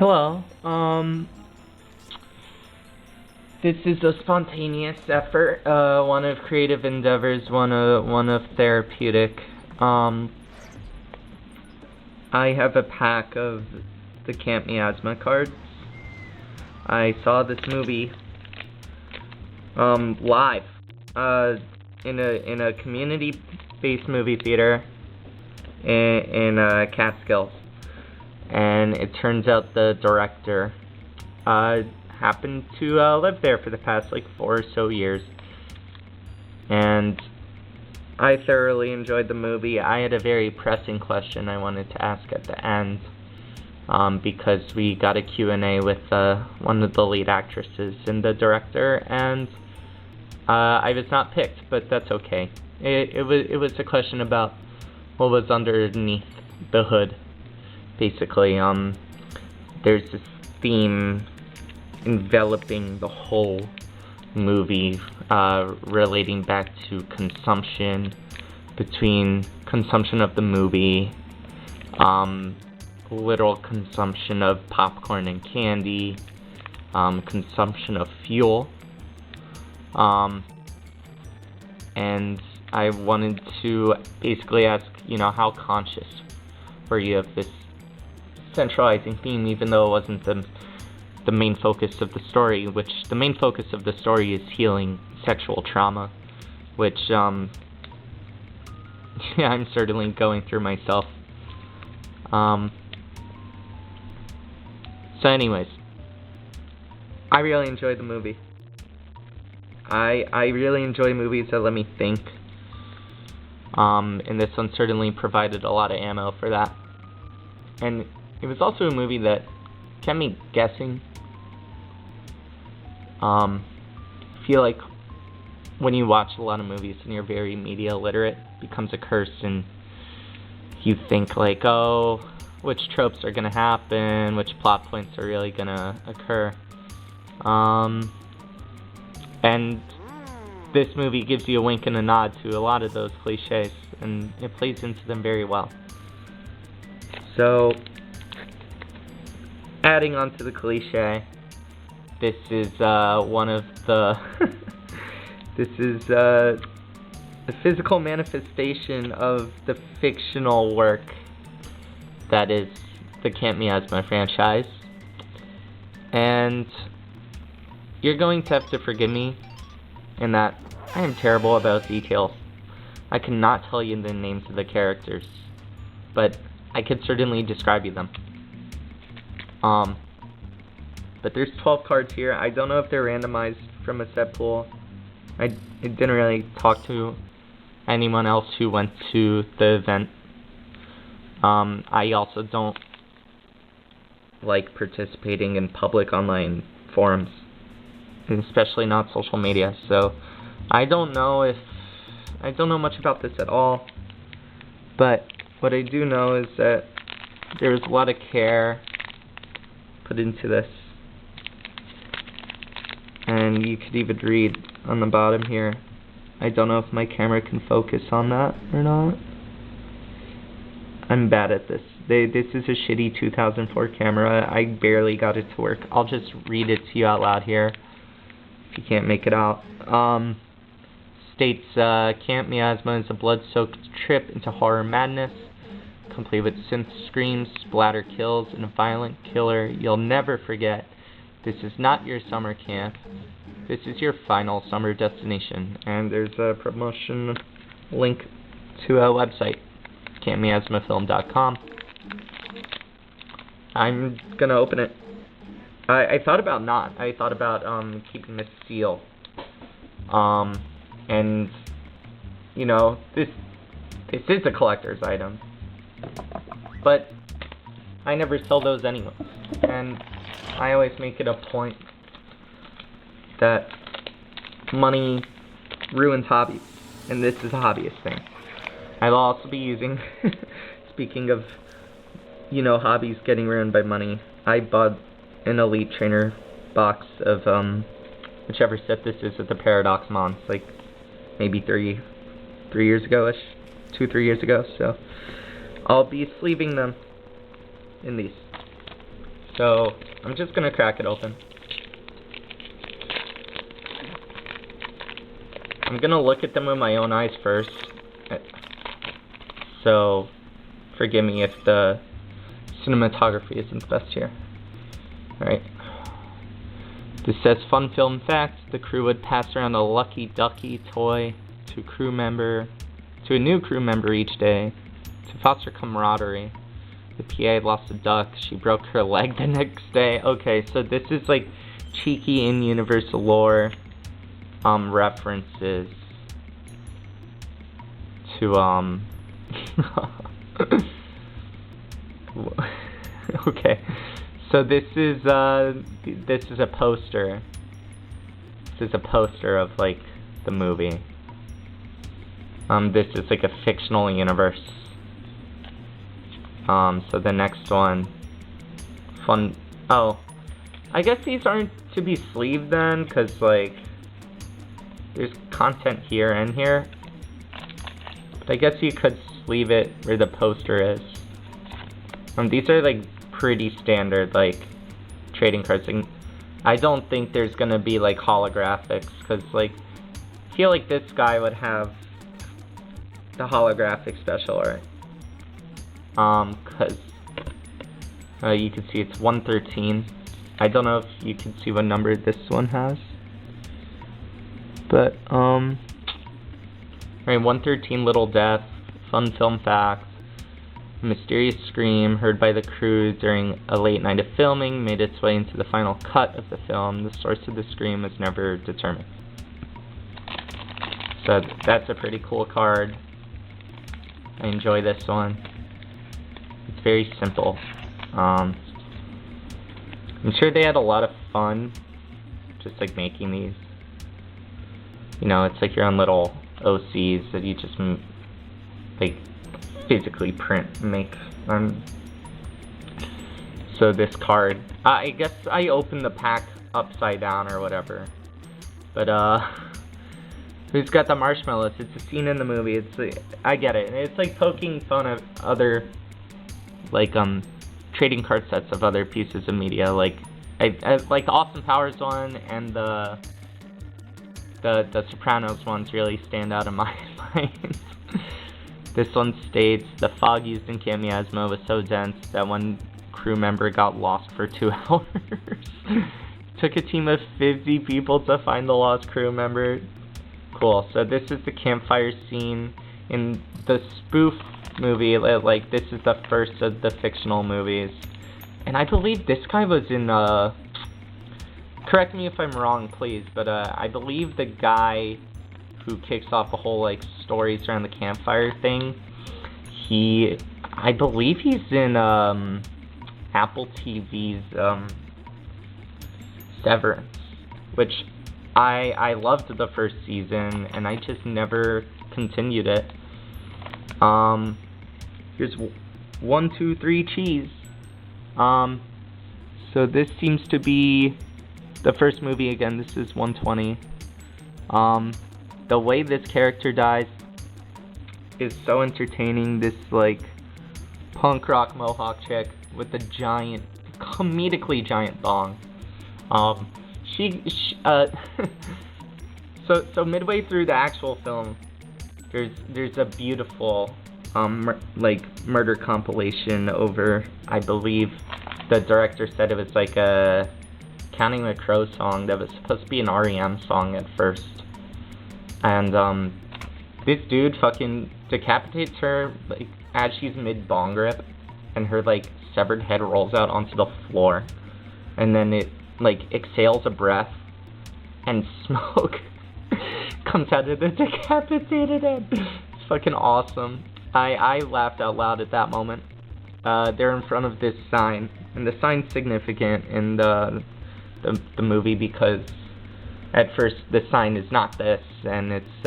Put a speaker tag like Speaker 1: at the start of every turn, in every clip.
Speaker 1: Hello. This is a spontaneous effort, one of creative endeavors, one of therapeutic. I have a pack of the Camp Miasma cards. I saw this movie, live, in a community-based movie theater in Catskills. And it turns out the director happened to live there for the past 4 or so years, and I thoroughly enjoyed the movie. I had a very pressing question I wanted to ask at the end, because we got a Q&A with one of the lead actresses and the director, and I was not picked, but that's okay. It was a question about what was underneath the hood. Basically, there's this theme enveloping the whole movie, relating back to consumption, between consumption of the movie, literal consumption of popcorn and candy, consumption of fuel, and I wanted to basically ask, how conscious were you of this centralizing theme, even though it wasn't the main focus of the story, which the main focus of the story is healing sexual trauma, which, yeah, I'm certainly going through myself. So anyways, I really enjoyed the movie. I really enjoy movies that let me think, and this one certainly provided a lot of ammo for that. And it was also a movie that kept me guessing. I feel like when you watch a lot of movies and you're very media literate, it becomes a curse, and you think oh, which tropes are going to happen, which plot points are really going to occur. And this movie gives you a wink and a nod to a lot of those cliches, and it plays into them very well. So, adding on to the cliche, this is one of the this is the physical manifestation of the fictional work that is the Camp Miasma franchise, and you're going to have to forgive me in that I am terrible about details. I cannot tell you the names of the characters, but I could certainly describe you them. But there's 12 cards here. I don't know if they're randomized from a set pool. I didn't really talk to anyone else who went to the event. I also don't like participating in public online forums, especially not social media, so I don't know much about this at all. But what I do know is that there was a lot of care put into this, and you could even read on the bottom here. I don't know if my camera can focus on that or not. I'm bad at this. This is a shitty 2004 camera. I barely got it to work. I'll just read it to you out loud here if you can't make it out. States, Camp Miasma is a blood-soaked trip into horror madness, complete with synth screams, splatter kills, and a violent killer you'll never forget. This is not your summer camp. This is your final summer destination. And there's a promotion link to a website, campmiasmafilm.com. I'm gonna open it. I thought about not. I thought about keeping this seal. And this is a collector's item, but I never sell those anyway, and I always make it a point that money ruins hobbies, and this is a hobbyist thing. I'll also be using, speaking of, hobbies getting ruined by money, I bought an Elite Trainer box of, whichever set this is at the Paradox Mons, maybe 3 years ago-ish, 2-3 years ago, so I'll be sleeving them in these. So, I'm just gonna crack it open. I'm gonna look at them with my own eyes first. So, forgive me if the cinematography isn't the best here. Alright. This says, fun film facts. The crew would pass around a Lucky Ducky toy to a new crew member each day to foster camaraderie. The PA lost a duck. She broke her leg the next day. Okay, so this is like cheeky in universal lore references to okay. So this is a poster. This is a poster of like the movie. This is like a fictional universe. So the next one, fun. Oh, I guess these aren't to be sleeved then, cause like there's content here and here. But I guess you could sleeve it where the poster is. These are like pretty standard like trading cards. And I don't think there's gonna be like holographics, cause like I feel like this guy would have the holographic special art. Cause you can see it's 113. I don't know if you can see what number this one has, but alright, 113 Little Death, fun film facts. A mysterious scream heard by the crew during a late night of filming made its way into the final cut of the film. The source of the scream was never determined. So that's a pretty cool card. I enjoy this one. It's very simple. I'm sure they had a lot of fun just like making these. You know, it's like your own little OCs that you just like physically print and make. So this card, I guess I opened the pack upside down or whatever. But who's got the marshmallows? It's a scene in the movie. It's like, I get it. It's like poking fun at other like trading card sets of other pieces of media. Like I like the Austin Powers one and the Sopranos ones really stand out in my mind. This one states, the fog used in Camp Miasma was so dense that one crew member got lost for 2 hours. Took a team of 50 people to find the lost crew member. Cool, so this is the campfire scene in the spoof movie. Like, this is the first of the fictional movies. And I believe this guy was in, correct me if I'm wrong, please, but I believe the guy who kicks off the whole like stories around the campfire thing, I believe he's in Apple TV's Severance, which I loved the first season and I just never continued it. Here's 1, 2, 3 cheese. So this seems to be the first movie again. This is 120. The way this character dies is so entertaining. This like punk rock mohawk chick with a giant, comedically giant thong. So midway through the actual film, there's a beautiful like murder compilation over, I believe the director said it was like a Counting the Crow song that was supposed to be an REM song at first. And this dude fucking decapitates her like as she's mid bong rip, and her like severed head rolls out onto the floor, and then it like exhales a breath and smoke comes out of the decapitated head. It's fucking awesome. I laughed out loud at that moment. They're in front of this sign, and the sign's significant in the movie because at first the sign is not this, and it's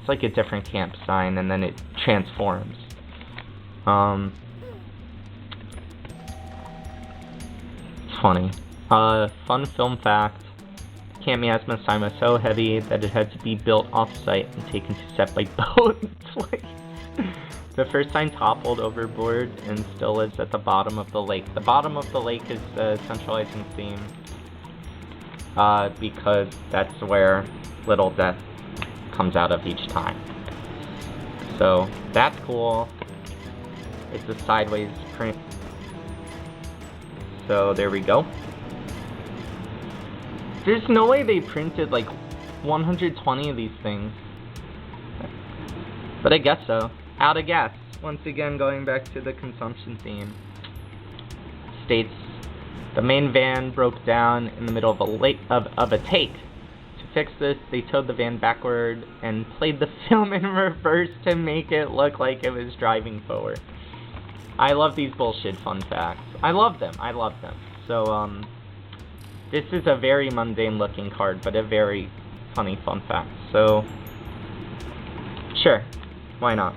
Speaker 1: like a different camp sign, and then it transforms. It's funny. Fun film fact: Camp Miasma sign was so heavy that it had to be built off-site and taken to set by boat. Like, The first sign toppled overboard and still lives at the bottom of the lake. The bottom of the lake is the centralizing theme. Because that's where Little Death comes out of each time. So, that's cool. It's a sideways print. So, there we go. There's no way they printed like 120 of these things. But I guess so. Out of gas. Once again, going back to the consumption theme. States, the main van broke down in the middle of a take. To fix this, they towed the van backward and played the film in reverse to make it look like it was driving forward. I love these bullshit fun facts. I love them. So, this is a very mundane looking card, but a very funny fun fact. So, sure. Why not?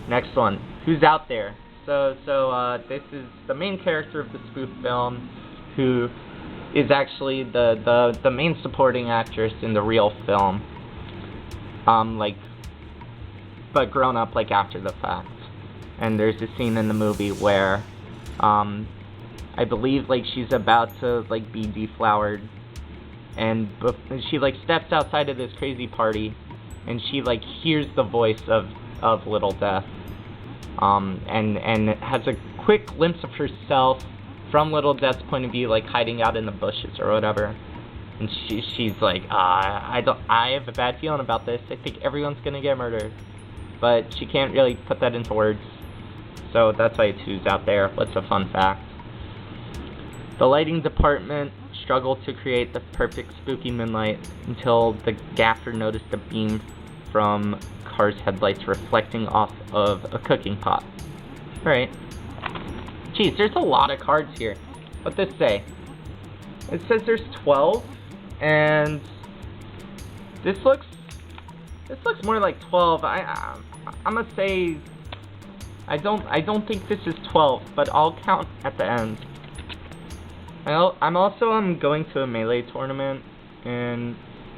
Speaker 1: Next one. Who's out there? So this is the main character of the spoof film, who is actually the main supporting actress in the real film. But grown up, like, after the fact. And there's a scene in the movie where, I believe, like, she's about to, like, be deflowered, and she, like, steps outside of this crazy party, and she, like, hears the voice of Little Death, and has a quick glimpse of herself from Little Death's point of view, like, hiding out in the bushes or whatever, and she's like, I have a bad feeling about this, I think everyone's gonna get murdered, but she can't really put that into words, so that's why it's who's out there. What's a fun fact? The lighting department struggled to create the perfect spooky moonlight until the gaffer noticed a beam from car's headlights reflecting off of a cooking pot. Alright. Geez, there's a lot of cards here. What's this say? It says there's 12, and this looks more like 12. I'm gonna say I don't think this is 12, but I'll count at the end. I'm also going to a Melee tournament, and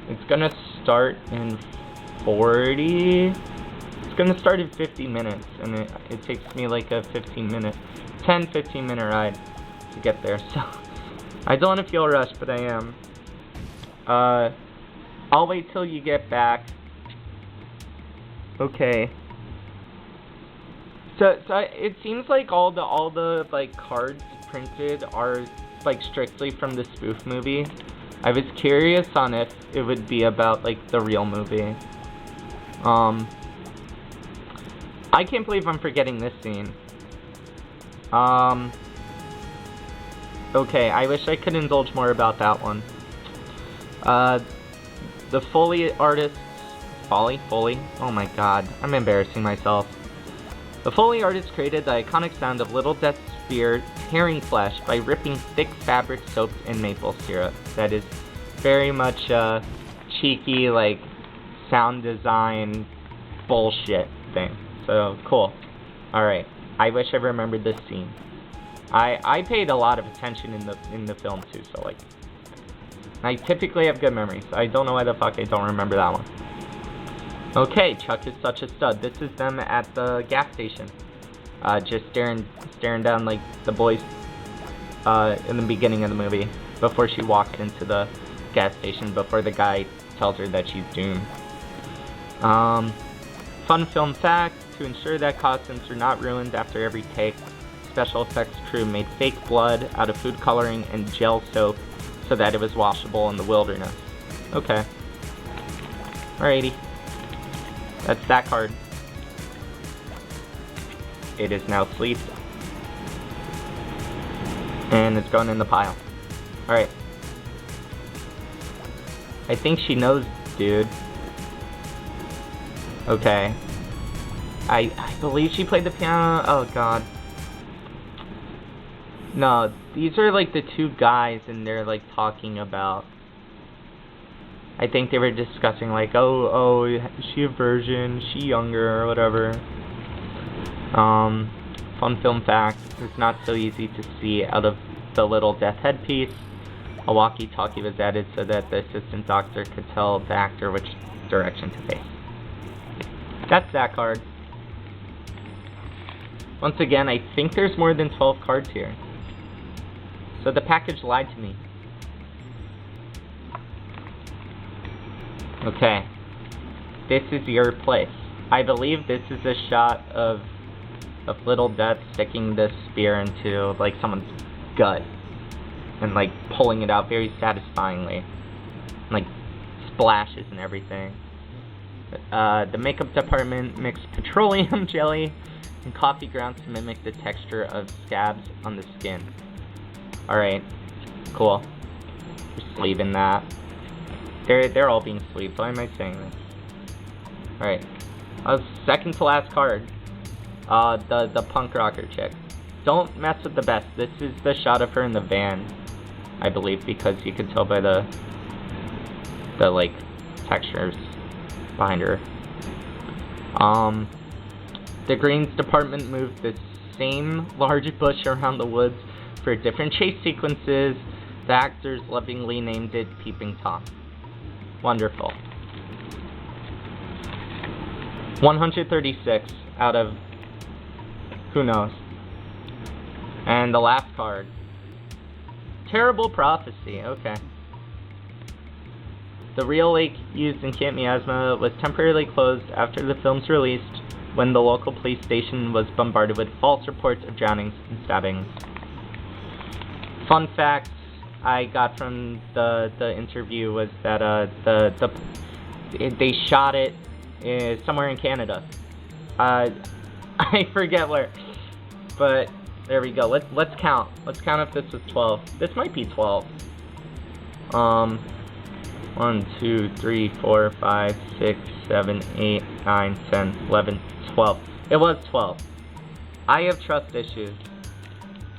Speaker 1: it's gonna start in 40. It's gonna start in 50 minutes, and it takes me like a 10-15 minute ride to get there. So I don't want to feel rushed, but I am. I'll wait till you get back. Okay. So it seems like all the like cards printed are like strictly from the spoof movie. I was curious on if it would be about like the real movie. I can't believe I'm forgetting this scene. Okay, I wish I could indulge more about that one. The Foley artists, Foley? Oh my god, I'm embarrassing myself. The Foley artist created the iconic sound of Little Death's spear tearing flesh by ripping thick fabric soaked in maple syrup. That is very much cheeky, like, sound design bullshit thing. So, cool. Alright, I wish I remembered this scene. I paid a lot of attention in the film too, so like, I typically have good memories. I don't know why the fuck I don't remember that one. Okay, Chuck is such a stud. This is them at the gas station. Just staring down like the boys in the beginning of the movie, before she walks into the gas station, before the guy tells her that she's doomed. Fun film fact, to ensure that costumes are not ruined after every take, special effects crew made fake blood out of food coloring and gel soap so that it was washable in the wilderness. Okay. Alrighty. That's that card. It is now sleeved. And it's going in the pile. Alright. I think she knows, dude. Okay. I believe she played the piano. Oh god. No, these are like the two guys and they're like talking about, I think they were discussing like, oh, is she a virgin, is she younger, or whatever. Fun film fact, it's not so easy to see out of the Little Death headpiece. A walkie-talkie was added so that the assistant doctor could tell the actor which direction to face. That's that card. Once again, I think there's more than 12 cards here. So the package lied to me. Okay. This is your place. I believe this is a shot of Little Death sticking this spear into, like, someone's gut. And, like, pulling it out very satisfyingly. Like, splashes and everything. The makeup department mixed petroleum jelly and coffee grounds to mimic the texture of scabs on the skin. Alright. Cool. We're sleeving that. They're all being sleeved. Why am I saying this? Alright. Second to last card. The punk rocker chick. Don't mess with the best. This is the shot of her in the van, I believe, because you could tell by the like textures behind her. The greens department moved the same large bush around the woods for different chase sequences. The actors lovingly named it Peeping Tom. Wonderful. 136 out of who knows. And the last card. Terrible Prophecy. Okay. The real lake used in Camp Miasma was temporarily closed after the film's release when the local police station was bombarded with false reports of drownings and stabbings. Fun facts I got from the interview was that they shot it somewhere in Canada. I forget where, but there we go. Let's count. Let's count if this was 12. This might be 12. 1, 2, 3, 4, 5, 6, 7, 8, 9, 10, 11, 12. It was 12. I have trust issues.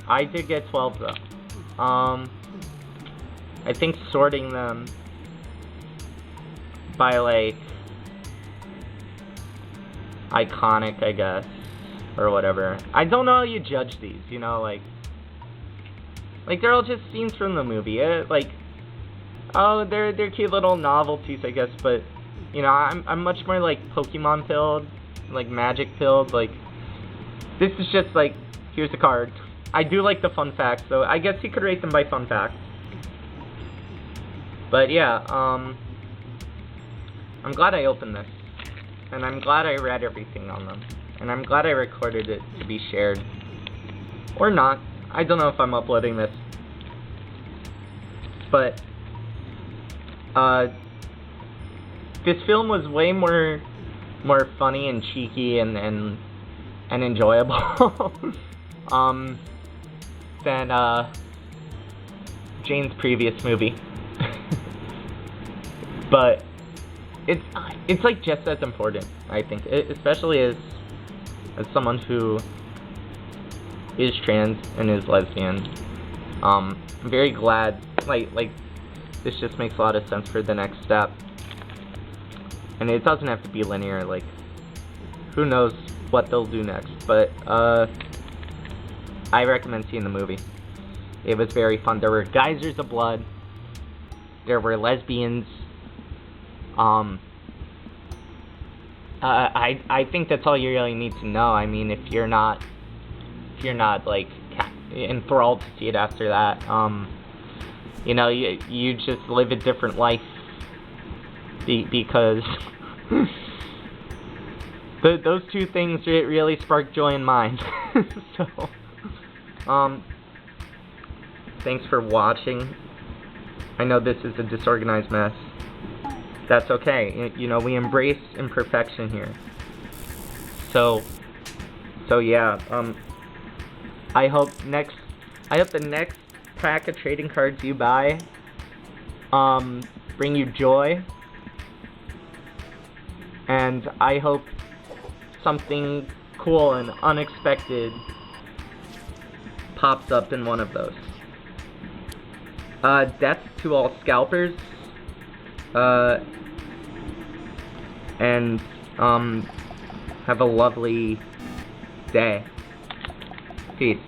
Speaker 1: I did get 12 though. I think sorting them by like iconic, I guess, or whatever. I don't know how you judge these, you know, like they're all just scenes from the movie. Like, oh, they're cute little novelties, I guess, but you know, I'm much more like Pokemon filled, like Magic filled. Like, this is just like, here's the card. I do like the fun facts, so I guess you could rate them by fun facts. But yeah, I'm glad I opened this, and I'm glad I read everything on them, and I'm glad I recorded it to be shared, or not. I don't know if I'm uploading this, but this film was way more funny and cheeky and enjoyable than Jane's previous movie. But it's like just as important, I think, especially as someone who is trans and is lesbian. I'm very glad, like this just makes a lot of sense for the next step, and it doesn't have to be linear. Like, who knows what they'll do next, but I recommend seeing the movie. It was very fun. There were geysers of blood. There were lesbians. I think that's all you really need to know. I mean, if you're not like enthralled to see it after that, you know, you just live a different life because those two things really spark joy in mine. So, thanks for watching. I know this is a disorganized mess. That's okay. You know, we embrace imperfection here. So yeah. I hope the next pack of trading cards you buy bring you joy, and I hope something cool and unexpected pops up in one of those. Death to all scalpers. And have a lovely day. Peace.